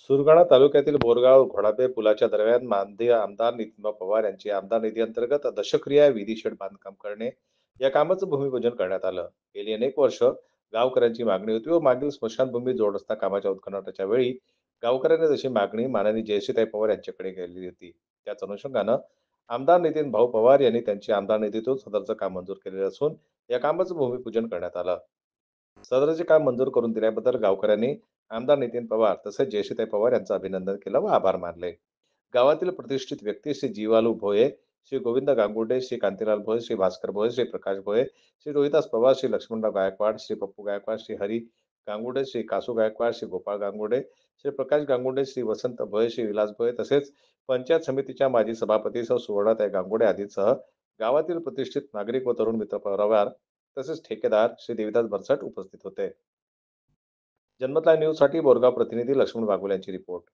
सुरगाणा तालुक्यातील बोरगाव घोडापे पुलाच्या दरम्यान माननीय आमदार नितीनभाऊ पवार यांची आमदार निधी अंतर्गत दशक्रिया विधी शेड बांधकाम करणे या कामाचं भूमिपूजन करण्यात आलं. गेली अनेक वर्ष गावकऱ्यांची मागणी होती व मागील स्मशानभूमी जोड रस्ता कामाच्या उद्घाटनाच्या वेळी गावकऱ्यांनी जशी मागणी माननीय जयश्रीताई पवार यांच्याकडे केली होती. त्याच अनुषंगानं आमदार नितीन भाऊ पवार यांनी त्यांची आमदार निधीतून सदरचं काम मंजूर केलेलं असून या कामाचं भूमिपूजन करण्यात आलं. सदरचे काम मंजूर करून दिल्याबद्दल गावकऱ्यांनी आमदार नितीन पवार तसेच जयश्रीताई पवार यांचं अभिनंदन केलं व आभार मानले. गावातील प्रतिष्ठित व्यक्ती श्री जीवालू भोये, श्री गोविंद गांगुर्डे, श्री कांतीलाल भोये, श्री भास्कर भोये, श्री प्रकाश भोये, श्री रोहिदास पवार, श्री लक्ष्मणराव गायकवाड, श्री पप्पू गायकवाड, श्री हरी गांगुर्डे, श्री कासू गायकवाड, श्री गोपाळ गांगुर्डे, श्री प्रकाश गांगुर्डे, श्री वसंत भोये, श्री विलास भोये तसेच पंचायत समितीच्या माजी सभापती सौ सुवर्णाताई गांगुर्डे आदींसह गावातील प्रतिष्ठित नागरिक व तरुण मित्र परिवार तसेच ठेकेदार श्री देविदास बरसट उपस्थित होते. जन्मतला न्यूजसाठी बोरगाव प्रतिनिधी लक्ष्मण बागुल यांची रिपोर्ट.